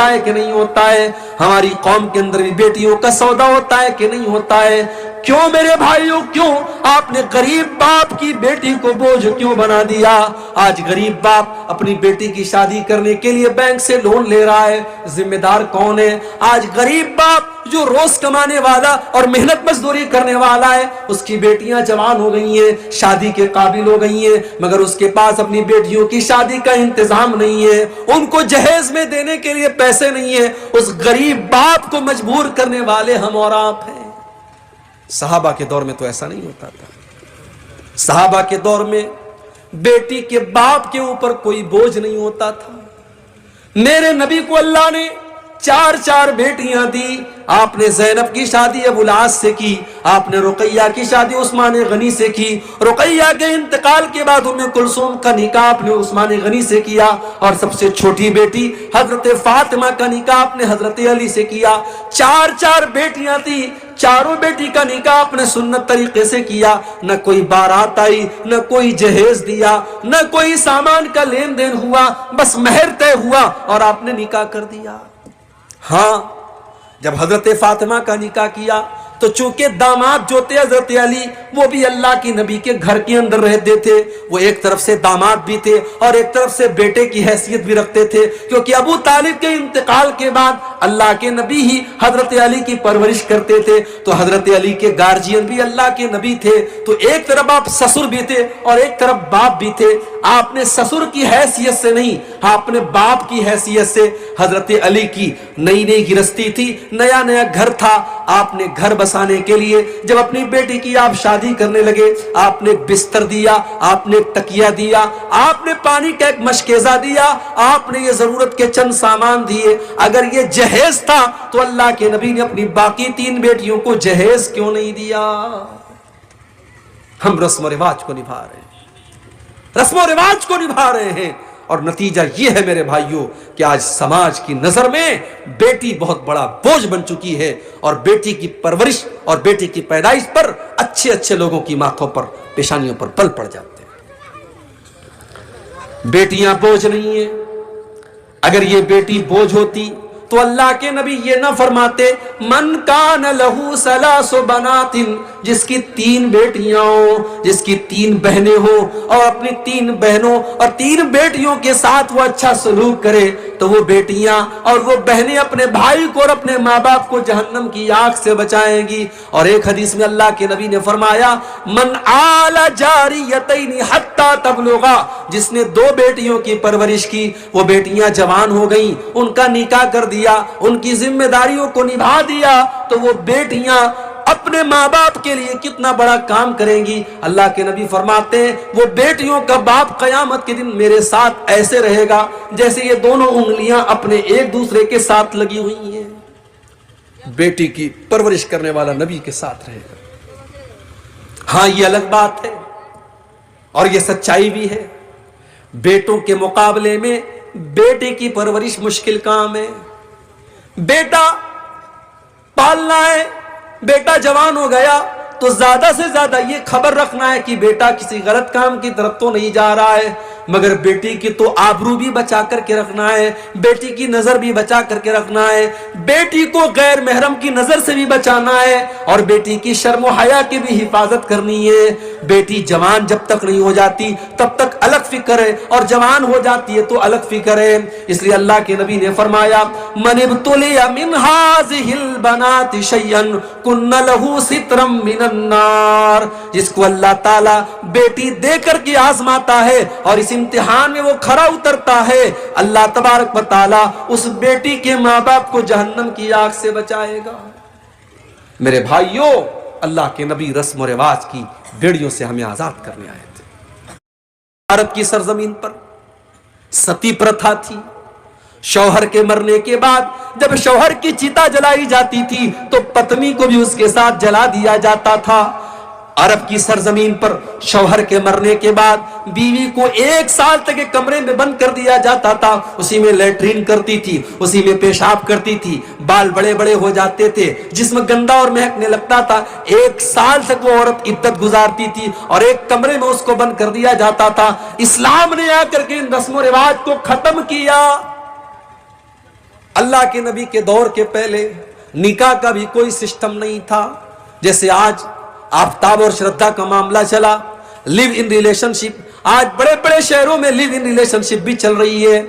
ہوتا ہے کہ نہیں ہوتا ہے؟ ہماری قوم کے اندر بھی بیٹیوں کا سودا ہوتا ہے کہ نہیں ہوتا ہے؟ کیوں میرے بھائیوں، کیوں آپ نے غریب باپ کی بیٹی کو بوجھ کیوں بنا دیا؟ آج غریب باپ اپنی بیٹی کی شادی کرنے کے لیے بینک سے لون لے رہا ہے، ذمہ دار کون ہے؟ آج غریب باپ جو روز کمانے والا اور محنت مزدوری کرنے والا ہے، اس کی بیٹیاں جوان ہو گئی ہیں، شادی کے قابل ہو گئی ہیں، مگر اس کے پاس اپنی بیٹیوں کی شادی کا انتظام نہیں ہے، ان کو جہیز میں دینے کے لیے پیسے نہیں ہیں، اس غریب باپ کو مجبور کرنے والے ہم اور آپ ہیں۔ صحابہ کے دور میں تو ایسا نہیں ہوتا تھا۔ صحابہ کے دور میں بیٹی کے باپ کے اوپر کوئی بوجھ نہیں ہوتا تھا۔ میرے نبی کو اللہ نے 4 بیٹیاں دی۔ آپ نے زینب کی شادی ابو العاص سے کی، آپ نے رقیہ کی شادی عثمان غنی سے کی، رقیہ کے انتقال کے بعد ام کلثوم کا نکاح آپ نے عثمان غنی سے کیا، اور سب سے چھوٹی بیٹی حضرت فاطمہ کا نکاح آپ نے حضرت علی سے کیا۔ 4 بیٹیاں تھی، چاروں بیٹی کا نکاح آپ نے سنت طریقے سے کیا، نہ کوئی بارات آئی، نہ کوئی جہیز دیا، نہ کوئی سامان کا لین دین ہوا، بس مہر طے ہوا اور آپ نے نکاح کر دیا۔ ہاں، جب حضرت فاطمہ کا نکاح کیا تو چونکہ داماد جو تھے حضرت علی، وہ بھی اللہ کی نبی کے گھر کے اندر رہتے تھے، وہ ایک طرف سے داماد بھی تھے اور ایک طرف سے بیٹے کی حیثیت بھی رکھتے تھے، کیونکہ ابو طالب کے انتقال کے بعد اللہ کے نبی ہی حضرت علی کی پرورش کرتے تھے، تو حضرت علی کے گارجین بھی اللہ کے نبی تھے، تو ایک طرف آپ سسر بھی تھے اور ایک طرف باپ بھی تھے۔ آپ نے سسر کی حیثیت سے نہیں، آپ نے باپ کی حیثیت سے، حضرت علی کی نئی گرستی تھی، نیا گھر تھا، آپ نے گھر بسانے کے لیے جب اپنی بیٹی کی آپ شادی کرنے لگے، آپ نے بستر دیا، آپ نے تکیہ دیا، آپ نے پانی کا ایک مشکیزہ دیا، آپ نے یہ ضرورت کے چند سامان دیے۔ اگر یہ جہیز تھا تو اللہ کے نبی نے اپنی باقی 3 بیٹیوں کو جہیز کیوں نہیں دیا؟ ہم رسم و رواج کو نبھا رہے ہیں، رسم و رواج کو نبھا رہے ہیں، اور نتیجہ یہ ہے میرے بھائیوں کہ آج سماج کی نظر میں بیٹی بہت بڑا بوجھ بن چکی ہے، اور بیٹی کی پرورش اور بیٹی کی پیدائش پر اچھے لوگوں کی ماتھوں پر، پیشانیوں پر پل پڑ جاتے ہیں۔ بیٹیاں بوجھ نہیں ہیں۔ اگر یہ بیٹی بوجھ ہوتی تو اللہ کے نبی یہ نہ فرماتے من کان لہو ثلاث بنات، جس کی 3 بیٹیاں ہوں، جس کی 3 بہنیں ہوں، اور اپنی 3 بہنوں اور 3 بیٹیوں کے ساتھ وہ اچھا سلوک کرے، تو وہ بیٹیاں اور وہ بہنیں اپنے بھائی کو اور اپنے ماں باپ کو جہنم کی آگ سے بچائیں گی۔ اور ایک حدیث میں اللہ کے نبی نے فرمایا من آل جاریتین حتی تبلغا، جس نے 2 بیٹیوں کی پرورش کی، وہ بیٹیاں جوان ہو گئیں، ان کا نکاح کر دیا، ان کی ذمہ داریوں کو نبھا دیا، تو وہ بیٹیاں اپنے ماں باپ کے لیے کتنا بڑا کام کریں گی۔ اللہ کے نبی فرماتے ہیں وہ بیٹیوں کا باپ قیامت کے دن میرے ساتھ ایسے رہے گا جیسے یہ دونوں انگلیاں اپنے ایک دوسرے کے ساتھ لگی ہوئی ہیں۔ بیٹی کی پرورش کرنے والا نبی کے ساتھ رہے گا۔ ہاں، یہ الگ بات ہے اور یہ سچائی بھی ہے، بیٹوں کے مقابلے میں بیٹے کی پرورش مشکل کام ہے۔ بیٹا پالنا ہے، بیٹا جوان ہو گیا تو زیادہ سے زیادہ یہ خبر رکھنا ہے کہ بیٹا کسی غلط کام کی طرف تو نہیں جا رہا ہے، مگر بیٹی کی تو آبرو بھی بچا کر کے رکھنا ہے، بیٹی کی نظر بھی بچا کر کے رکھنا ہے، بیٹی کو غیر محرم کی نظر سے بھی بچانا ہے، اور بیٹی کی شرم و حیا کی بھی حفاظت کرنی ہے۔ بیٹی جوان جب تک نہیں ہو جاتی تب تک الگ فکر ہے، اور جوان ہو جاتی ہے تو الگ فکر ہے۔ اس لیے اللہ کے نبی نے فرمایا من ابتلی من هذه البنات شيئا كن له سترا من النار، جس کو اللہ تعالی بیٹی دے کر کے آزماتا ہے اور اس امتحان میں وہ کھرا اترتا ہے، اللہ تبارک و تعالی اس بیٹی کے ماں باپ کو جہنم کی آگ سے بچائے گا۔ میرے بھائیوں، اللہ کے نبی رسم و رواج کی بیڑیوں سے ہمیں آزاد کرنے آئے تھے۔ بھارت کی سرزمین پر ستی پرتھا تھی۔ شوہر کے مرنے کے بعد جب شوہر کی چتا جلائی جاتی تھی تو پتنی کو بھی اس کے ساتھ جلا دیا جاتا تھا۔ عرب کی سرزمین پر شوہر کے مرنے کے بعد بیوی کو 1 سال تک ایک کمرے میں بند کر دیا جاتا تھا، اسی میں لیٹرین کرتی تھی، اسی میں پیشاب کرتی تھی، بال بڑے بڑے ہو جاتے تھے، جسم گندا اور مہکنے لگتا تھا۔ 1 سال تک وہ عورت عدت گزارتی تھی اور ایک کمرے میں اس کو بند کر دیا جاتا تھا۔ اسلام نے آ کر کے ان رسم و رواج کو ختم کیا۔ اللہ کے نبی کے دور کے پہلے نکاح کا بھی کوئی سسٹم نہیں تھا. جیسے آج آفتاب اور شردھا کا معاملہ چلا, لیو ان ریلیشن شپ, آج بڑے بڑے شہروں میں لیو ان ریلیشن شپ بھی چل رہی ہے.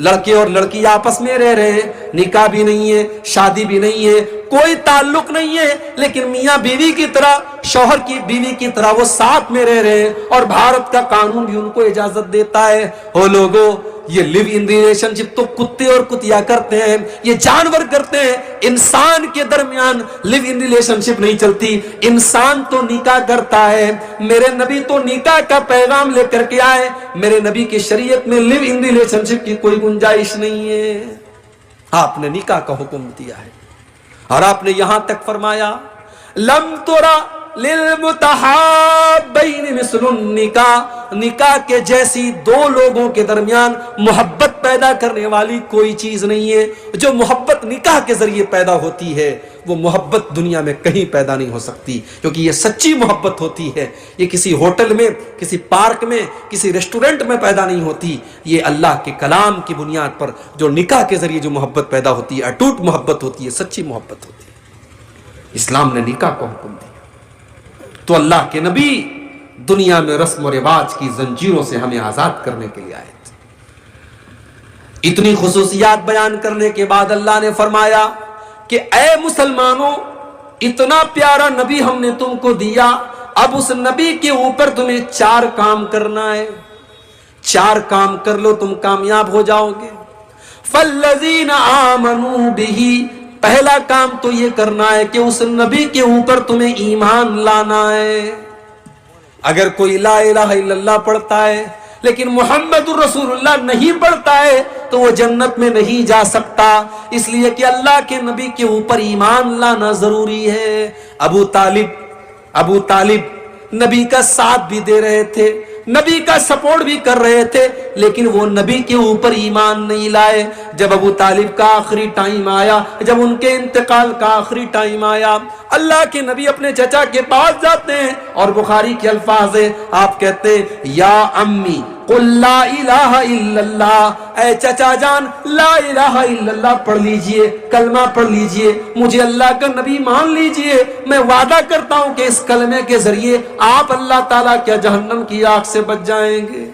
لڑکے اور لڑکی آپس میں رہ رہے ہیں, نکاح بھی نہیں ہے, شادی بھی نہیں ہے, کوئی تعلق نہیں ہے, لیکن میاں بیوی کی طرح, شوہر کی بیوی کی طرح وہ ساتھ میں رہ رہے ہیں, اور بھارت کا قانون بھی ان کو اجازت دیتا ہے. او لوگوں, یہ لیو ان ریلیشن شپ تو کتے اور کتیا کرتے ہیں, یہ جانور کرتے ہیں. انسان کے درمیان لیو ان ریلیشن شپ نہیں چلتی. انسان تو نکاح کرتا ہے. میرے نبی تو نکاح کا پیغام لے کر کے آئے. میرے نبی کی شریعت میں لیو ان ریلیشن شپ کی کوئی گنجائش نہیں ہے. آپ نے نکاح کا حکم دیا ہے, اور آپ نے یہاں تک فرمایا لم ترى للمتحابین مثل النکاح, نکاح کے جیسی دو لوگوں کے درمیان محبت پیدا کرنے والی کوئی چیز نہیں ہے. جو محبت نکاح کے ذریعے پیدا ہوتی ہے وہ محبت دنیا میں کہیں پیدا نہیں ہو سکتی, کیونکہ یہ سچی محبت ہوتی ہے. یہ کسی ہوٹل میں, کسی پارک میں, کسی ریسٹورنٹ میں پیدا نہیں ہوتی. یہ اللہ کے کلام کی بنیاد پر جو نکاح کے ذریعے جو محبت پیدا ہوتی ہے, اٹوٹ محبت ہوتی ہے, سچی محبت ہوتی ہے. اسلام نے نکاح کو حکم دیا تو اللہ کے نبی دنیا میں رسم و رواج کی زنجیروں سے ہمیں آزاد کرنے کے لیے آئے تھے. اتنی خصوصیات بیان کرنے کے بعد اللہ نے فرمایا کہ اے مسلمانوں, اتنا پیارا نبی ہم نے تم کو دیا, اب اس نبی کے اوپر تمہیں 4 کام کرنا ہے. 4 کام کر لو, تم کامیاب ہو جاؤ گے. فَالَّذِينَ آمَنُوا بِهِ, پہلا کام تو یہ کرنا ہے کہ اس نبی کے اوپر تمہیں ایمان لانا ہے. اگر کوئی لا الہ الا اللہ پڑھتا ہے لیکن محمد الرسول اللہ نہیں پڑھتا ہے تو وہ جنت میں نہیں جا سکتا, اس لیے کہ اللہ کے نبی کے اوپر ایمان لانا ضروری ہے. ابو طالب نبی کا ساتھ بھی دے رہے تھے, نبی کا سپورٹ بھی کر رہے تھے, لیکن وہ نبی کے اوپر ایمان نہیں لائے. جب ابو طالب کا آخری ٹائم آیا, جب ان کے انتقال کا آخری ٹائم آیا, اللہ کے نبی اپنے چچا کے پاس جاتے ہیں, اور بخاری کے الفاظ ہیں, آپ کہتے ہیں یا امی قل لا الہ الا اللہ, اے چچا جان لا الہ الا اللہ پڑھ لیجئے, کلمہ پڑھ لیجئے, مجھے اللہ کا نبی مان لیجئے. میں وعدہ کرتا ہوں کہ اس کلمے کے ذریعے آپ اللہ تعالیٰ کیا جہنم کی آگ سے بچ جائیں گے.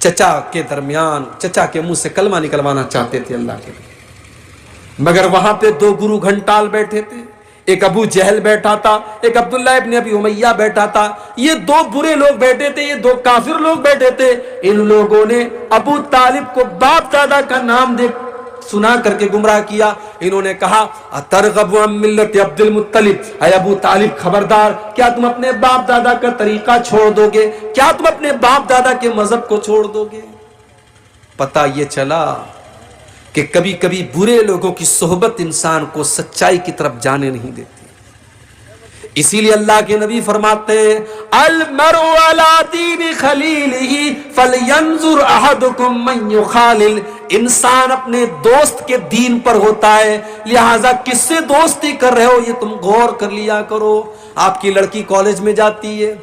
چچا کے درمیان, چچا کے منہ سے کلمہ نکلوانا چاہتے تھے اللہ کے نبی, مگر وہاں پہ 2 گرو گھنٹال بیٹھے تھے. ایک ابو جہل بیٹھا تھا, ایک عبداللہ ابن ابی امیہ بیٹھا تھا. یہ 2 برے لوگ بیٹھے تھے, یہ 2 کافر لوگ بیٹھے تھے. ان لوگوں نے ابو طالب کو باپ دادا کا نام دے سنا کر کے گمراہ کیا. انہوں نے کہا اترغب عن ملت عبد المطلب, اے ابو طالب خبردار, کیا تم اپنے باپ دادا کا طریقہ چھوڑ دو گے, کیا تم اپنے باپ دادا کے مذہب کو چھوڑ دو گے. پتہ یہ چلا کہ کبھی کبھی برے لوگوں کی صحبت انسان کو سچائی کی طرف جانے نہیں دیتی. اسی لیے اللہ کے نبی فرماتے ہیں المرء علی دین خلیلہ فلینظر احدکم من یخالل, انسان اپنے دوست کے دین پر ہوتا ہے, لہٰذا کس سے دوستی کر رہے ہو یہ تم غور کر لیا کرو. آپ کی لڑکی کالج میں جاتی ہے,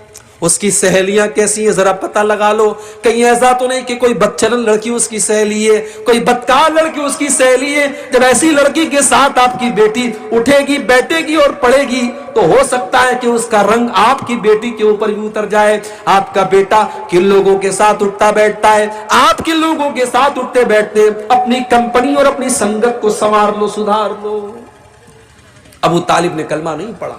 اس کی سہیلیاں کیسی ہیں ذرا پتہ لگا لو. کہیں ایسا تو نہیں کہ کوئی بدچلن لڑکی اس کی سہیلی ہے, کوئی بدکار لڑکی اس کی سہیلی ہے. جب ایسی لڑکی کے ساتھ آپ کی بیٹی اٹھے گی, بیٹھے گی اور پڑھے گی تو ہو سکتا ہے کہ اس کا رنگ آپ کی بیٹی کے اوپر بھی اتر جائے. آپ کا بیٹا کن لوگوں کے ساتھ اٹھتا بیٹھتا ہے, آپ کن لوگوں کے ساتھ اٹھتے بیٹھتے, اپنی کمپنی اور اپنی سنگت کو سنوار لو, سدھار لو. ابو طالب نے کلمہ نہیں پڑھا.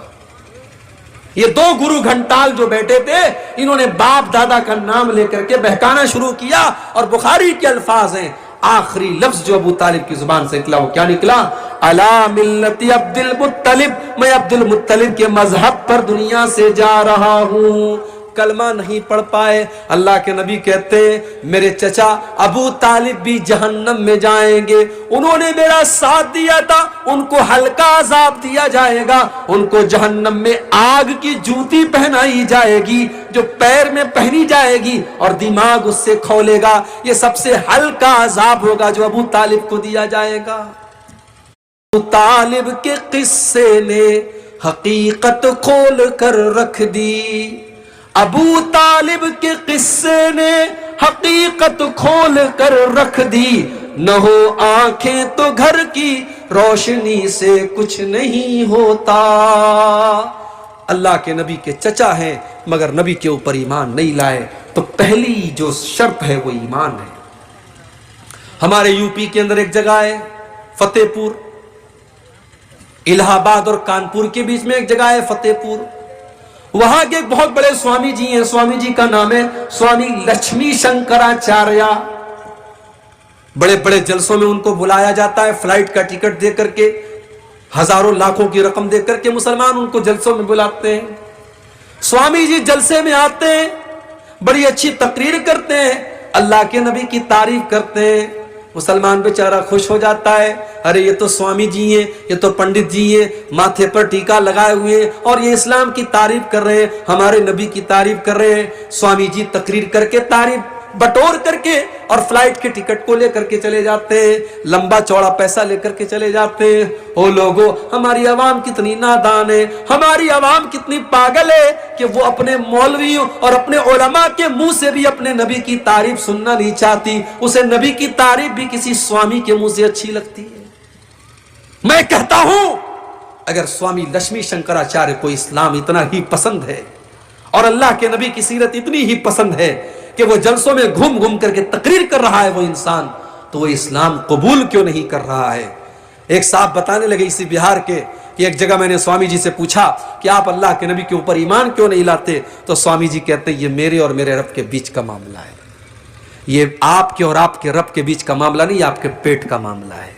یہ 2 گرو گھنٹال جو بیٹھے تھے, انہوں نے باپ دادا کا نام لے کر کے بہکانا شروع کیا. اور بخاری کے الفاظ ہیں, آخری لفظ جو ابو طالب کی زبان سے نکلا وہ کیا نکلا, علی ملت عبد المطلب, میں عبد المطلب کے مذہب پر دنیا سے جا رہا ہوں. کلمہ نہیں پڑھ پائے. اللہ کے نبی کہتے ہیں میرے چچا ابو طالب بھی جہنم میں جائیں گے, انہوں نے میرا ساتھ دیا تھا, ان کو ہلکا عذاب دیا جائے گا, ان کو جہنم میں آگ کی جوتی پہنائی جائے گی جو پیر میں پہنی جائے گی اور دماغ اس سے کھولے گا. یہ سب سے ہلکا عذاب ہوگا جو ابو طالب کو دیا جائے گا. ابو طالب کے قصے نے حقیقت کھول کر رکھ دی, ابو طالب کے قصے نے حقیقت کھول کر رکھ دی. نہ ہو آنکھیں تو گھر کی روشنی سے کچھ نہیں ہوتا. اللہ کے نبی کے چچا ہیں مگر نبی کے اوپر ایمان نہیں لائے تو پہلی جو شرط ہے وہ ایمان ہے. ہمارے یو پی کے اندر ایک جگہ ہے فتح پور، الہ آباد اور کانپور کے بیچ میں ایک جگہ ہے فتح پور. وہاں کے ایک بہت بڑے سوامی جی ہیں، سوامی جی کا نام ہے سوامی لکشمی شنکراچاریہ. بڑے بڑے جلسوں میں ان کو بلایا جاتا ہے، فلائٹ کا ٹکٹ دے کر کے، ہزاروں لاکھوں کی رقم دے کر کے مسلمان ان کو جلسوں میں بلاتے ہیں. سوامی جی جلسے میں آتے ہیں، بڑی اچھی تقریر کرتے ہیں، اللہ کے نبی کی تعریف کرتے ہیں. مسلمان بیچارہ خوش ہو جاتا ہے، ارے یہ تو سوامی جی ہیں، یہ تو پنڈت جی ہیں، ماتھے پر ٹیکا لگائے ہوئے اور یہ اسلام کی تعریف کر رہے ہیں، ہمارے نبی کی تعریف کر رہے ہیں. سوامی جی تقریر کر کے تعریف بٹور کر کے اور فلائٹ کے ٹکٹ کو لے کر کے چلے جاتے ہیں، لمبا چوڑا پیسہ لے کر کے چلے جاتے ہیں. او لوگوں، ہماری عوام کتنی نادان ہے، ہماری عوام کتنی پاگل ہے کہ وہ اپنے مولویوں اور اپنے علماء کے منہ سے بھی اپنے نبی کی تعریف سننا نہیں چاہتی. اسے نبی کی تعریف بھی کسی سوامی کے منہ سے اچھی لگتی ہے. میں کہتا ہوں اگر سوامی لکشمی شنکراچاریہ کو اسلام اتنا ہی پسند ہے اور اللہ کے نبی کی سیرت اتنی ہی پسند ہے کہ وہ جلسوں میں گھوم گھوم کر کے تقریر کر رہا ہے وہ انسان، تو وہ اسلام قبول کیوں نہیں کر رہا ہے؟ ایک صاحب بتانے لگے اسی بہار کے کہ ایک جگہ میں نے سوامی جی سے پوچھا کہ آپ اللہ کے نبی کے اوپر ایمان کیوں نہیں لاتے؟ تو سوامی جی کہتے ہیں یہ میرے اور میرے رب کے بیچ کا معاملہ ہے. یہ آپ کے اور آپ کے رب کے بیچ کا معاملہ نہیں، یہ آپ کے پیٹ کا معاملہ ہے.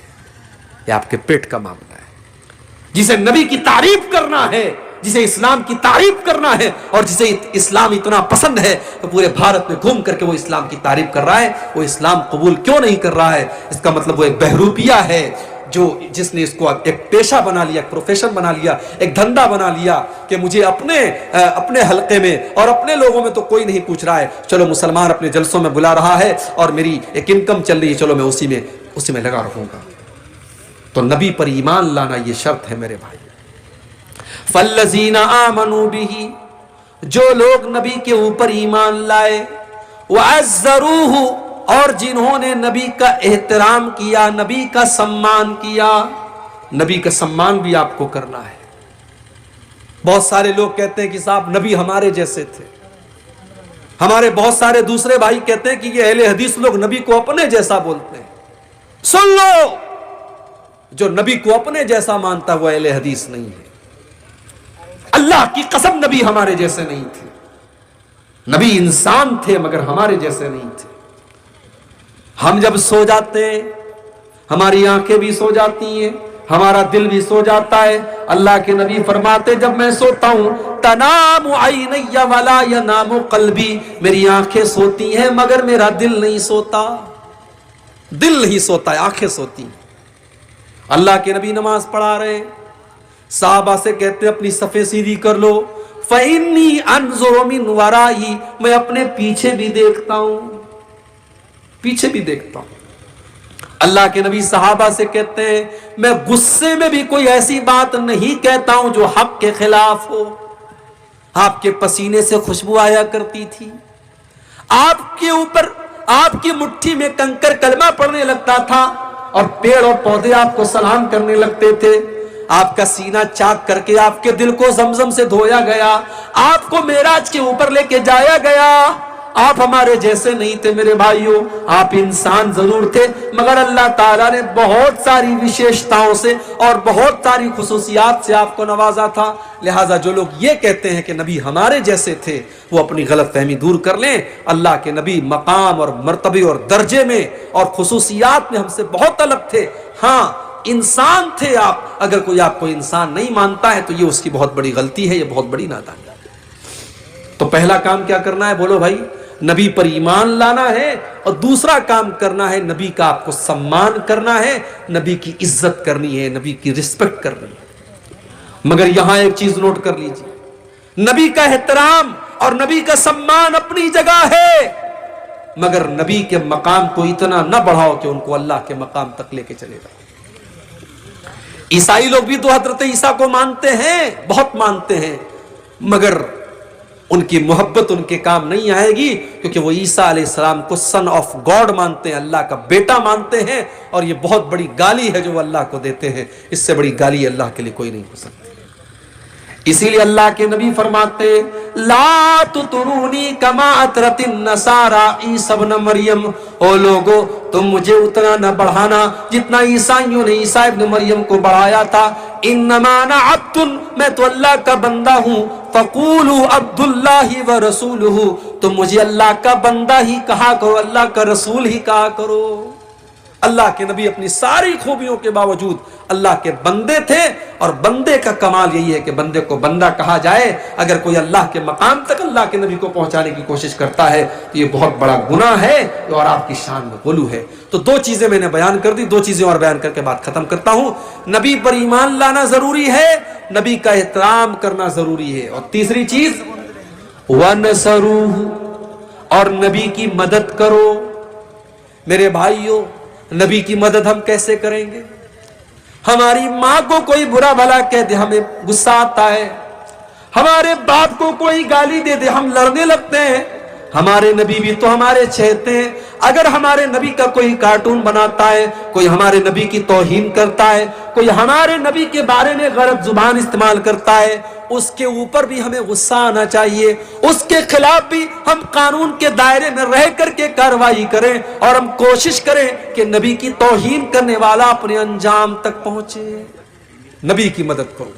یہ آپ کے پیٹ کا معاملہ ہے. جسے نبی کی تعریف کرنا ہے، جسے اسلام کی تعریف کرنا ہے اور جسے اسلام اتنا پسند ہے تو پورے بھارت میں گھوم کر کے وہ اسلام کی تعریف کر رہا ہے، وہ اسلام قبول کیوں نہیں کر رہا ہے؟ اس کا مطلب وہ ایک بہروپیہ ہے جس نے اس کو ایک پیشہ بنا لیا، ایک پروفیشن بنا لیا، ایک دھندا بنا لیا کہ مجھے اپنے حلقے میں اور اپنے لوگوں میں تو کوئی نہیں پوچھ رہا ہے، چلو مسلمان اپنے جلسوں میں بلا رہا ہے اور میری ایک انکم چل رہی ہے، چلو میں اسی میں لگا رہوں گا. تو نبی پر ایمان لانا یہ شرط ہے میرے بھائی. فَالَّذِينَ آمَنُوا بِهِ، جو لوگ نبی کے اوپر ایمان لائے، وَعَزَّرُوهُ، اور جنہوں نے نبی کا احترام کیا، نبی کا سمان کیا. نبی کا سمان بھی آپ کو کرنا ہے. بہت سارے لوگ کہتے ہیں کہ صاحب نبی ہمارے جیسے تھے. ہمارے بہت سارے دوسرے بھائی کہتے ہیں کہ یہ اہل حدیث لوگ نبی کو اپنے جیسا بولتے ہیں. سن لو، جو نبی کو اپنے جیسا مانتا وہ اہل حدیث نہیں ہے. اللہ کی قسم نبی ہمارے جیسے نہیں تھے. نبی انسان تھے مگر ہمارے جیسے نہیں تھے. ہم جب سو جاتے ہیں ہماری آنکھیں بھی سو جاتی ہیں، ہمارا دل بھی سو جاتا ہے. اللہ کے نبی فرماتے جب میں سوتا ہوں تنام عینی ولا ینام قلبی، میری آنکھیں سوتی ہیں مگر میرا دل نہیں سوتا. دل نہیں سوتا ہے، آنکھیں سوتی ہیں. اللہ کے نبی نماز پڑھا رہے ہیں، صحابہ سے کہتے اپنی صفیں سیدھی کر لو. فَإِنِّي أَنظُرُ مِنْ وَرَائِي، میں اپنے پیچھے بھی دیکھتا ہوں، پیچھے بھی دیکھتا ہوں. اللہ کے نبی صحابہ سے کہتے ہیں میں غصے میں بھی کوئی ایسی بات نہیں کہتا ہوں جو حق کے خلاف ہو. آپ کے پسینے سے خوشبو آیا کرتی تھی، آپ کے اوپر آپ کی مٹھی میں کنکر کلمہ پڑنے لگتا تھا اور پیڑ اور پودے آپ کو سلام کرنے لگتے تھے. آپ کا سینہ چاک کر کے آپ کے دل کو زمزم سے دھویا گیا، آپ کو معراج کے اوپر لے کے جایا گیا. آپ ہمارے جیسے نہیں تھے میرے بھائیوں، آپ انسان ضرور تھے مگر اللہ تعالیٰ نے بہت ساری وشیشتاؤں سے اور بہت ساری خصوصیات سے آپ کو نوازا تھا. لہٰذا جو لوگ یہ کہتے ہیں کہ نبی ہمارے جیسے تھے وہ اپنی غلط فہمی دور کر لیں. اللہ کے نبی مقام اور مرتبے اور درجے میں اور خصوصیات میں ہم سے بہت الگ تھے. ہاں انسان تھے آپ. اگر کوئی آپ کو انسان نہیں مانتا ہے تو یہ اس کی بہت بڑی غلطی ہے، یہ بہت بڑی نادانی ہے. تو پہلا کام کیا کرنا ہے بولو بھائی؟ نبی پر ایمان لانا ہے اور دوسرا کام کرنا ہے نبی کا آپ کو سمان کرنا ہے، نبی کی عزت کرنی ہے، نبی کی رسپیکٹ کرنی ہے. مگر یہاں ایک چیز نوٹ کر لیجیے، نبی کا احترام اور نبی کا سمان اپنی جگہ ہے مگر نبی کے مقام کو اتنا نہ بڑھاؤ کہ ان کو اللہ کے مقام تک لے کے چلے جاؤ. عیسائی لوگ بھی تو حضرت عیسیٰ کو مانتے ہیں، بہت مانتے ہیں، مگر ان کی محبت ان کے کام نہیں آئے گی، کیونکہ وہ عیسیٰ علیہ السلام کو سن آف گاڈ مانتے ہیں، اللہ کا بیٹا مانتے ہیں، اور یہ بہت بڑی گالی ہے جو وہ اللہ کو دیتے ہیں، اس سے بڑی گالی اللہ کے لیے کوئی نہیں ہو سکتی۔ اسی لیے اللہ کے نبی فرماتے لا تطرونی کما اطرت النصارى عیسی ابن مریم، او لوگو تم مجھے اتنا نہ بڑھانا جتنا عیسائیوں نے عیسیٰ ابن مریم کو بڑھایا تھا۔ انما انا عبد، میں تو اللہ کا بندہ ہوں، فقولوا عبد اللہ ورسولہ، تم مجھے اللہ کا بندہ ہی کہا کرو، اللہ کا رسول ہی کہا کرو۔ اللہ کے نبی اپنی ساری خوبیوں کے باوجود اللہ کے بندے تھے، اور بندے کا کمال یہی ہے کہ بندے کو بندہ کہا جائے۔ اگر کوئی اللہ کے مقام تک اللہ کے نبی کو پہنچانے کی کوشش کرتا ہے تو یہ بہت بڑا گناہ ہے اور آپ کی شان میں غلو ہے۔ تو دو چیزیں میں نے بیان کر دی، دو چیزیں اور بیان کر کے بات ختم کرتا ہوں۔ نبی پر ایمان لانا ضروری ہے، نبی کا احترام کرنا ضروری ہے، اور تیسری چیز وَنَصَرُوهُ، اور نبی کی مدد کرو۔ میرے بھائیوں، نبی کی مدد ہم کیسے کریں گے؟ ہماری ماں کو کوئی برا بھلا کہہ دے ہمیں غصہ آتا ہے، ہمارے باپ کو کوئی گالی دے دے ہم لڑنے لگتے ہیں۔ ہمارے نبی بھی تو ہمارے چہتے ہیں، اگر ہمارے نبی کا کوئی کارٹون بناتا ہے، کوئی ہمارے نبی کی توہین کرتا ہے، کوئی ہمارے نبی کے بارے میں غلط زبان استعمال کرتا ہے، اس کے اوپر بھی ہمیں غصہ آنا چاہیے، اس کے خلاف بھی ہم قانون کے دائرے میں رہ کر کے کارروائی کریں، اور ہم کوشش کریں کہ نبی کی توہین کرنے والا اپنے انجام تک پہنچے۔ نبی کی مدد کرو۔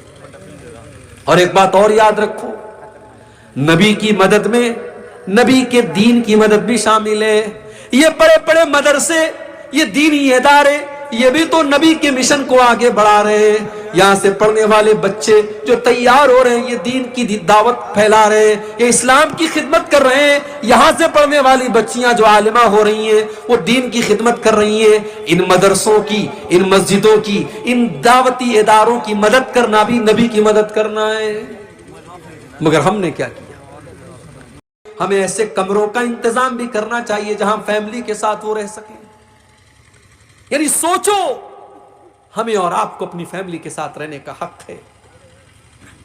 اور ایک بات اور یاد رکھو، نبی کی مدد میں نبی کے دین کی مدد بھی شامل ہے۔ یہ بڑے بڑے مدرسے، یہ دینی ادارے، یہ بھی تو نبی کے مشن کو آگے بڑھا رہے ہیں۔ یہاں سے پڑھنے والے بچے جو تیار ہو رہے ہیں، یہ دین کی دعوت پھیلا رہے ہیں، یہ اسلام کی خدمت کر رہے ہیں۔ یہاں سے پڑھنے والی بچیاں جو عالمہ ہو رہی ہیں، وہ دین کی خدمت کر رہی ہیں۔ ان مدرسوں کی، ان مسجدوں کی، ان دعوتی اداروں کی مدد کرنا بھی نبی کی مدد کرنا ہے۔ مگر ہم نے کیا کیا؟ ہمیں ایسے کمروں کا انتظام بھی کرنا چاہیے جہاں فیملی کے ساتھ وہ رہ سکیں۔ یعنی سوچو، ہمیں اور آپ کو اپنی فیملی کے ساتھ رہنے کا حق ہے،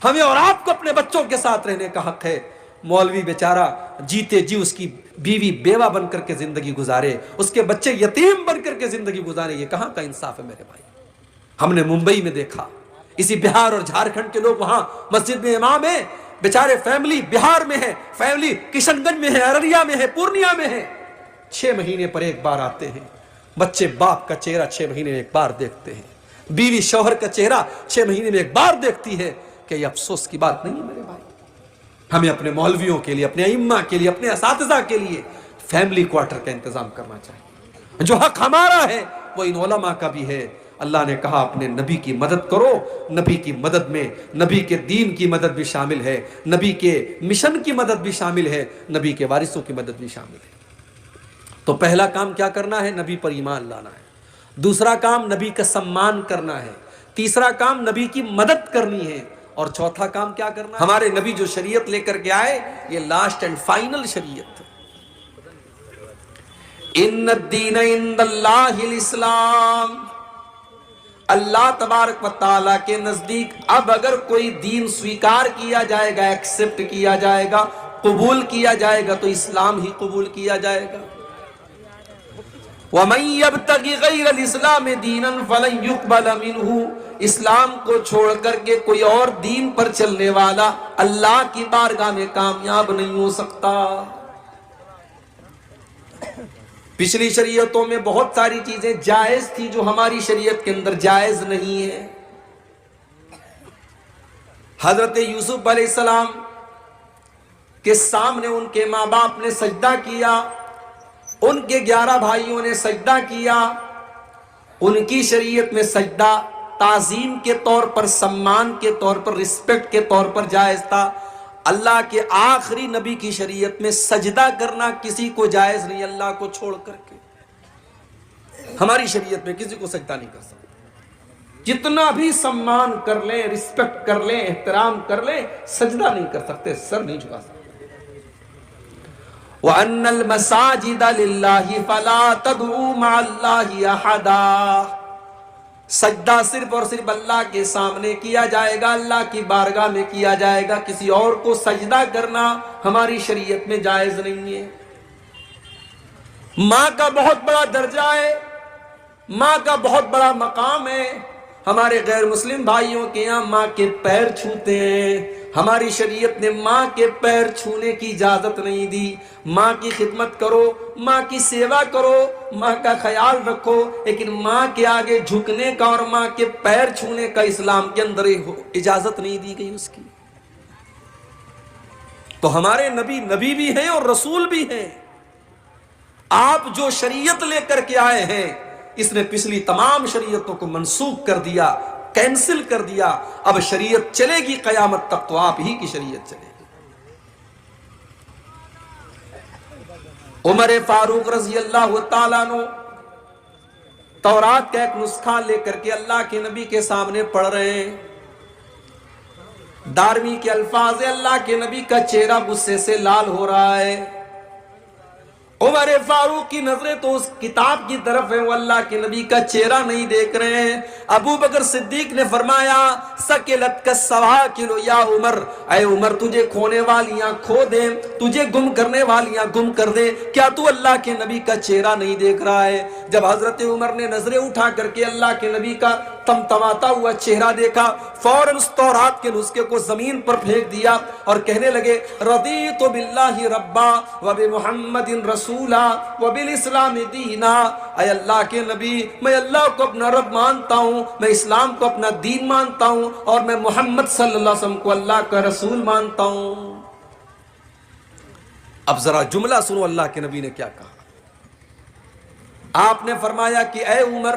ہمیں اور آپ کو اپنے بچوں کے ساتھ رہنے کا حق ہے۔ مولوی بیچارہ جیتے جی اس کی بیوی بیوہ بن کر کے زندگی گزارے، اس کے بچے یتیم بن کر کے زندگی گزارے، یہ کہاں کا انصاف ہے میرے بھائی؟ ہم نے ممبئی میں دیکھا، اسی بہار اور جھارکھنڈ کے لوگ وہاں مسجد میں امام ہیں، بیچارے فیملی بہار میں ہے، فیملی کشن گنج میں ہے، ارریہ میں ہے، پورنیہ میں ہے، 6 مہینے پر ایک بار آتے ہیں۔ بچے باپ کا چہرہ 6 مہینے میں ایک بار دیکھتے ہیں، بیوی شوہر کا چہرہ 6 مہینے میں ایک بار دیکھتی ہے۔ کہ یہ افسوس کی بات نہیں ہے میرے بھائی؟ ہمیں اپنے مولویوں کے لیے، اپنے ائمہ کے لیے، اپنے اساتذہ کے لیے فیملی کوارٹر کا انتظام کرنا چاہیے۔ جو حق ہمارا ہے وہ ان علماء کا بھی ہے۔ اللہ نے کہا اپنے نبی کی مدد کرو، نبی کی مدد میں نبی کے دین کی مدد بھی شامل ہے، نبی کے مشن کی مدد بھی شامل ہے، نبی کے وارثوں کی مدد بھی شامل ہے۔ تو پہلا کام کیا کرنا ہے؟ نبی پر ایمان لانا ہے۔ دوسرا کام نبی کا سمان کرنا ہے۔ تیسرا کام نبی کی مدد کرنی ہے۔ اور چوتھا کام کیا کرنا ہے؟ ہمارے نبی جو شریعت لے کر کے آئے، یہ لاسٹ اینڈ فائنل شریعت۔ ان الدین عند اللہ الاسلام، اللہ تبارک و تعالیٰ کے نزدیک اب اگر کوئی دین سویکار کیا جائے گا، ایکسپٹ کیا جائے گا، قبول کیا جائے گا، تو اسلام ہی قبول کیا جائے گا۔ وَمَن يَبْتَغِ غَيْرَ الْإِسْلَامِ دِينًا فَلَن يُقْبَلَ مِنْهُ، اسلام کو چھوڑ کر کے کوئی اور دین پر چلنے والا اللہ کی بارگاہ میں کامیاب نہیں ہو سکتا۔ پچھلی شریعتوں میں بہت ساری چیزیں جائز تھی جو ہماری شریعت کے اندر جائز نہیں ہے۔ حضرت یوسف علیہ السلام کے سامنے ان کے ماں باپ نے سجدہ کیا، ان کے 11 بھائیوں نے سجدہ کیا۔ ان کی شریعت میں سجدہ تعظیم کے طور پر، سمان کے طور پر، رسپیکٹ کے طور پر جائز تھا۔ اللہ کے آخری نبی کی شریعت میں سجدہ کرنا کسی کو جائز نہیں، اللہ کو چھوڑ کر کے۔ ہماری شریعت میں کسی کو سجدہ نہیں کر سکتے، جتنا بھی سمان کر لیں، رسپیکٹ کر لیں، احترام کر لیں، سجدہ نہیں کر سکتے، سر نہیں جھکا سکتے۔ وَأَنَّ الْمَسَاجِدَ لِلَّهِ فَلَا تَدْعُوا مَعَ اللَّهِ أَحَدًا، سجدہ صرف اور صرف اللہ کے سامنے کیا جائے گا، اللہ کی بارگاہ میں کیا جائے گا، کسی اور کو سجدہ کرنا ہماری شریعت میں جائز نہیں ہے۔ ماں کا بہت بڑا درجہ ہے، ماں کا بہت بڑا مقام ہے۔ ہمارے غیر مسلم بھائیوں کے یہاں ماں کے پیر چھوتے ہیں، ہماری شریعت نے ماں کے پیر چھونے کی اجازت نہیں دی۔ ماں کی خدمت کرو، ماں کی سیوا کرو، ماں کا خیال رکھو، لیکن ماں کے آگے جھکنے کا اور ماں کے پیر چھونے کا اسلام کے اندر اجازت نہیں دی گئی اس کی۔ تو ہمارے نبی بھی ہیں اور رسول بھی ہیں۔ آپ جو شریعت لے کر کے آئے ہیں، اس نے پچھلی تمام شریعتوں کو منسوخ کر دیا، کینسل کر دیا۔ اب شریعت چلے گی قیامت تک تو آپ ہی کی شریعت چلے گی۔ عمر فاروق رضی اللہ تعالیٰ عنہ تورات کا ایک نسخہ لے کر کے اللہ کے نبی کے سامنے پڑھ رہے ہیں۔ دارویں کے الفاظ، اللہ کے نبی کا چہرہ غصے سے لال ہو رہا ہے۔ عمر فاروق کی نظریں تو اس کتاب کی طرف ہیں، وہ اللہ کے نبی کا چہرہ نہیں دیکھ رہے ہیں۔ ابو بکر صدیق نے فرمایا سکلت کا سواکل یا عمر، اے عمر تجھے کھونے والیاں کھو دیں، تجھے گم کرنے والیاں گم کر دیں، کیا تو اللہ کے نبی کا چہرہ نہیں دیکھ رہا ہے؟ جب حضرت عمر نے نظریں اٹھا کر کے اللہ کے نبی کا تمتماتا ہوا چہرہ دیکھا، فوراً اس تورات کے نسخے کو زمین پر پھینک دیا اور کہنے لگے رضیت باللہ ربا وبمحمد رسولا وبالاسلام دینا۔ اے اللہ کے نبی، میں اللہ کو اپنا رب مانتا ہوں، میں اسلام کو اپنا دین مانتا ہوں، اور میں محمد صلی اللہ علیہ وسلم کو اللہ کا رسول مانتا ہوں۔ اب ذرا جملہ سنو اللہ کے نبی نے کیا کہا۔ آپ نے فرمایا کہ اے عمر،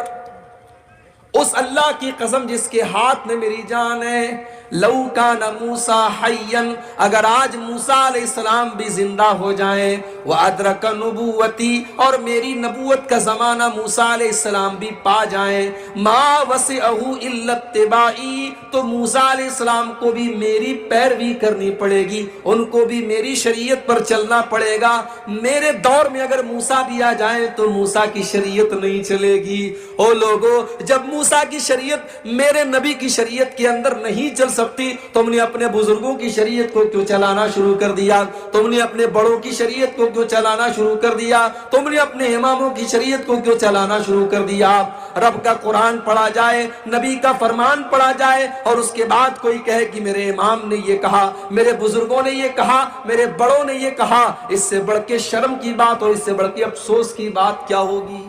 اس اللہ کی قسم جس کے ہاتھ میں میری جان ہے، لو کان موسیٰ حیًّا، اگر آج موسیٰ علیہ السلام بھی زندہ ہو جائیں، وَأَدْرَكَ نُبُوَّتِي، اور میری نبوت کا زمانہ موسیٰ علیہ السلام بھی پا جائیں، مَا وَسِعَهُ إِلَّا اتِّبَاعِي، تو موسیٰ علیہ السلام کو بھی میری پیروی کرنی پڑے گی، ان کو بھی میری شریعت پر چلنا پڑے گا۔ میرے دور میں اگر موسیٰ بھی آ جائیں تو موسیٰ کی شریعت نہیں چلے گی۔ او لوگوں، جب موسیٰ کی شریعت میرے نبی کی شریعت کے اندر نہیں چل سکتی، تم نے اپنے بزرگوں کی شریعت کو کیوں چلانا شروع کر دیا؟ تم نے اپنے بڑوں کی شریعت کو کیوں چلانا شروع کر دیا؟ تم نے اپنے اماموں کی شریعت کو کیوں چلانا شروع کر دیا؟ رب کا قرآن پڑھا جائے، نبی کا فرمان پڑھا جائے، اور اس کے بعد کوئی کہے کہ میرے امام نے یہ کہا، میرے بزرگوں نے یہ کہا، میرے بڑوں نے یہ کہا، اس سے بڑھ کے شرم کی بات اور اس سے بڑھ کے افسوس کی بات کیا ہوگی؟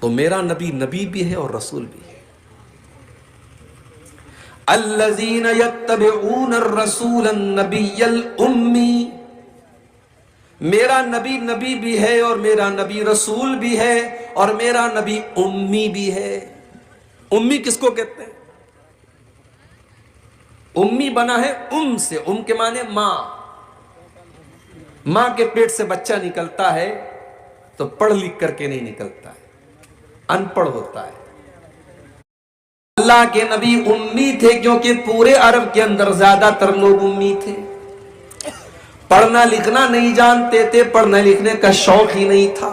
تو میرا نبی بھی ہے اور رسول بھی ہے۔ الذین یتبعون الرسول النبی الامی، میرا نبی بھی ہے اور میرا نبی رسول بھی ہے اور میرا نبی امی بھی ہے۔ امی کس کو کہتے ہیں؟ امی بنا ہے سے، کے معنی ماں۔ ماں کے پیٹ سے بچہ نکلتا ہے تو پڑھ لکھ کر کے نہیں نکلتا ہے، ان پڑھ ہوتا ہے۔ اللہ کے نبی امی تھے کیونکہ پورے عرب کے اندر زیادہ تر لوگ امی تھے، پڑھنا لکھنا نہیں جانتے تھے، پڑھنے لکھنے کا شوق ہی نہیں تھا۔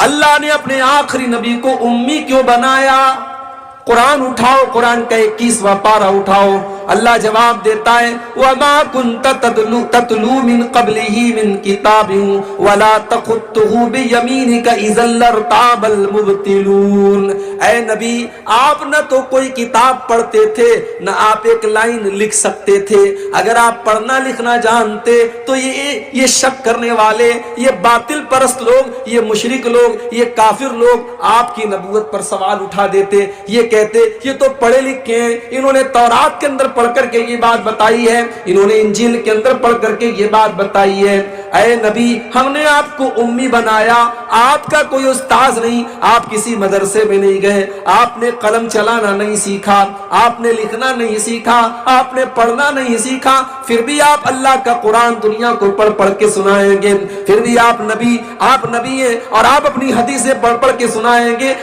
اللہ نے اپنے آخری نبی کو امی کیوں بنایا؟ قرآن اٹھاؤ، قرآن کا 21واں پارہ اٹھاؤ، اللہ جواب دیتا ہے وَمَا كُنْتَ تَتْلُو مِنْ قَبْلِهِ مِنْ كِتَابٍ وَلَا تَخُطُّهُ بِيَمِينِكَ إِذًا لَارْتَابَ الْمُبْطِلُونَ۔ اے نبی، آپ نہ تو کوئی کتاب پڑھتے تھے، نہ آپ ایک لائن لکھ سکتے تھے۔ اگر آپ پڑھنا لکھنا جانتے تو یہ شک کرنے والے، یہ باطل پرست لوگ، یہ مشرک لوگ، یہ کافر لوگ آپ کی نبوت پر سوال اٹھا دیتے، یہ کہتے یہ تو پڑھے لکھے ہیں، انہوں نے تورات کے اندر پڑھ کر کے یہ بات بتائی ہے، انہوں نے انجیل کے اندر پڑھ کر کے یہ بات بتائی ہے۔ اے نبی، ہم نے آپ کو امی بنایا، آپ کا کوئی استاذ نہیں، آپ کسی مدرسے میں نہیں گئے، آپ نے قلم چلانا نہیں سیکھا، آپ نے لکھنا نہیں سیکھا، آپ نے پڑھنا نہیں سیکھا، پھر بھی آپ اللہ کا قرآن دنیا کو پڑھ پڑھ کے سنائیں گے، پھر بھی آپ نبی ہیں اور آپ اپنی حدیثیں پڑھ پڑھ کے سنائیں گے۔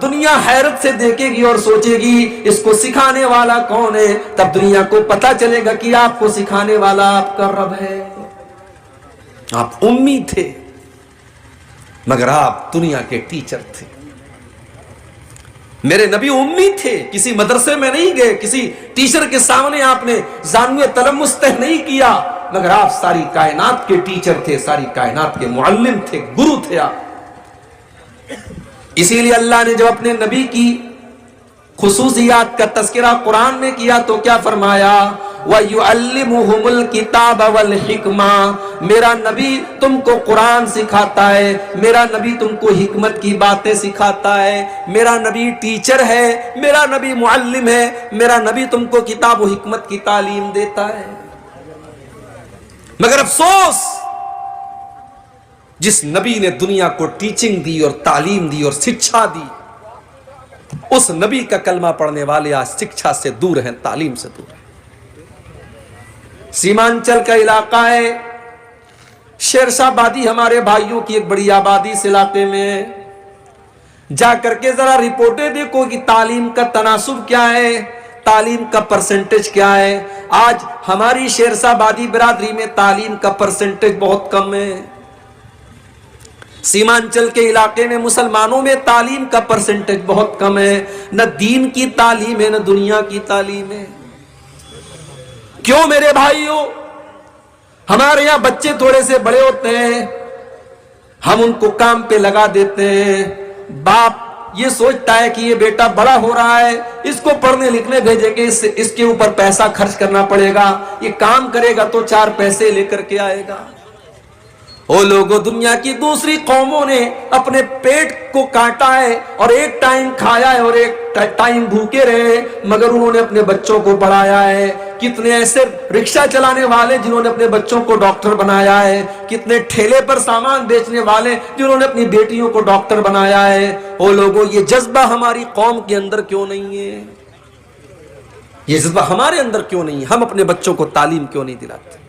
دنیا حیرت سے دیکھے گی اور سوچے گی اس کو سکھانے والا کون ہے؟ تب دنیا کو پتا چلے گا کہ آپ کو سکھانے والا آپ کا رب ہے۔ آپ امی تھے، مگر آپ دنیا کے ٹیچر تھے. میرے نبی امی تھے, کسی مدرسے میں نہیں گئے, کسی ٹیچر کے سامنے آپ نے زانوے تلمس طے نہیں کیا, مگر آپ ساری کائنات کے ٹیچر تھے, ساری کائنات کے معلم تھے, گرو تھے آپ. اسی لیے اللہ نے جب اپنے نبی کی خصوصیات کا تذکرہ قرآن میں کیا تو کیا فرمایا؟ وَيُعَلِّمُهُمُ الْكِتَابَ وَالْحِكْمَةَ, میرا نبی تم کو قرآن سکھاتا ہے, میرا نبی تم کو حکمت کی باتیں سکھاتا ہے, میرا نبی ٹیچر ہے, میرا نبی معلم ہے, میرا نبی تم کو کتاب و حکمت کی تعلیم دیتا ہے. مگر افسوس, جس نبی نے دنیا کو ٹیچنگ دی اور تعلیم دی اور شکشا دی, اس نبی کا کلمہ پڑھنے والے آج شکشا سے دور ہیں, تعلیم سے دور ہیں. سیمانچل کا علاقہ ہے, شیرشاہ آبادی ہمارے بھائیوں کی ایک بڑی آبادی اس علاقے میں. جا کر کے ذرا رپورٹیں دیکھو کہ تعلیم کا تناسب کیا ہے, تعلیم کا پرسنٹیج کیا ہے. آج ہماری شیرشاہ آبادی برادری میں تعلیم کا پرسنٹیج بہت کم ہے. سیمانچل کے علاقے میں مسلمانوں میں تعلیم کا پرسنٹیج بہت کم ہے. نہ دین کی تعلیم ہے, نہ دنیا کی تعلیم ہے. کیوں میرے بھائیوں؟ ہمارے یہاں بچے تھوڑے سے بڑے ہوتے ہیں, ہم ان کو کام پہ لگا دیتے ہیں. باپ یہ سوچتا ہے کہ یہ بیٹا بڑا ہو رہا ہے, اس کو پڑھنے لکھنے بھیجیں گے, اس کے اوپر پیسہ خرچ کرنا پڑے گا, یہ کام کرے گا تو 4 پیسے لے کر کے آئے گا. وہ لوگوں, دنیا کی دوسری قوموں نے اپنے پیٹ کو کاٹا ہے اور ایک ٹائم کھایا ہے اور ایک ٹائم بھوکے رہے, مگر انہوں نے اپنے بچوں کو پڑھایا ہے. کتنے ایسے رکشہ چلانے والے جنہوں نے اپنے بچوں کو ڈاکٹر بنایا ہے, کتنے ٹھیلے پر سامان بیچنے والے جنہوں نے اپنی بیٹیوں کو ڈاکٹر بنایا ہے. وہ لوگوں, یہ جذبہ ہماری قوم کے اندر کیوں نہیں ہے؟ یہ جذبہ ہمارے اندر کیوں نہیں ہے؟ ہم اپنے بچوں کو تعلیم کیوں نہیں دلاتے؟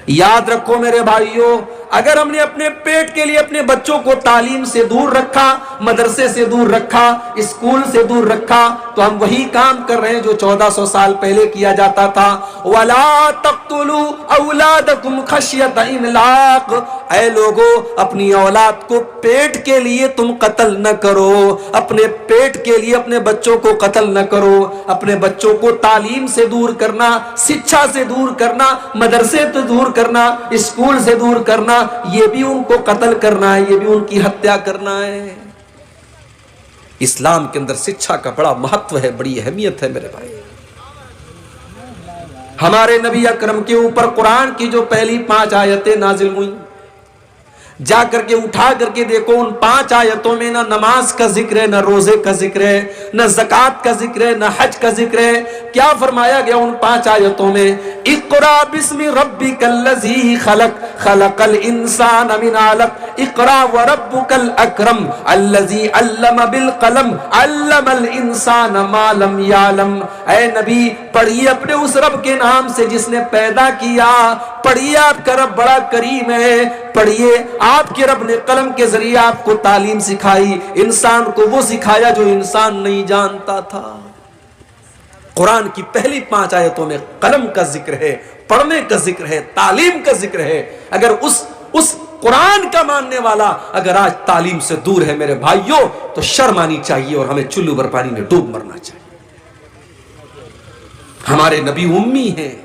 یاد رکھو میرے بھائیوں, اگر ہم نے اپنے پیٹ کے لیے اپنے بچوں کو تعلیم سے دور رکھا, مدرسے سے دور رکھا, اسکول سے دور رکھا, تو ہم وہی کام کر رہے ہیں جو 1400 سال پہلے کیا جاتا تھا. وَلَا تَقْتُلُوا أَوْلَادَكُمْ خَشْيَةَ إِمْلَاقٍ, اے لوگو, اپنی اولاد کو پیٹ کے لیے تم قتل نہ کرو, اپنے پیٹ کے لیے اپنے بچوں کو قتل نہ کرو. اپنے بچوں کو تعلیم سے دور کرنا, شکشا سے دور کرنا, مدرسے سے دور کرنا, اسکول سے دور کرنا, یہ بھی ان کو قتل کرنا ہے, یہ بھی ان کی ہتیا کرنا ہے. اسلام کے اندر شکشا کا بڑا مہتو ہے, بڑی اہمیت ہے میرے بھائی. ہمارے نبی اکرم کے اوپر قرآن کی جو پہلی 5 آیتیں نازل ہوئیں, جا کر کے اٹھا کر کے دیکھو, ان 5 آیتوں میں نہ نماز کا ذکر ہے, نہ روزے کا ذکر ہے, نہ زکوٰۃ کا ذکر ہے, نہ حج کا ذکر ہے. کیا فرمایا گیا ان 5 آیتوں میں؟ اقرا بسم ربک الذی خلق, خلق الانسان من علق, اقرا وربک الاکرم الذی علم بالقلم, علم الانسان ما لم یعلم. اے نبی, پڑھیے اپنے اس رب کے نام سے جس نے پیدا کیا. پڑھیے, آپ کا رب بڑا کریم ہے. پڑھیے, آپ کے رب نے قلم کے ذریعے آپ کو تعلیم سکھائی, انسان کو وہ سکھایا جو انسان نہیں جانتا تھا. قرآن کی پہلی 5 آیتوں میں قلم کا ذکر ہے, پڑھنے کا ذکر ہے, تعلیم کا ذکر ہے. اگر اس قرآن کا ماننے والا اگر آج تعلیم سے دور ہے میرے بھائیوں, تو شرم آنی چاہیے اور ہمیں چلو بر پانی میں ڈوب مرنا چاہیے. ہمارے نبی امی ہیں,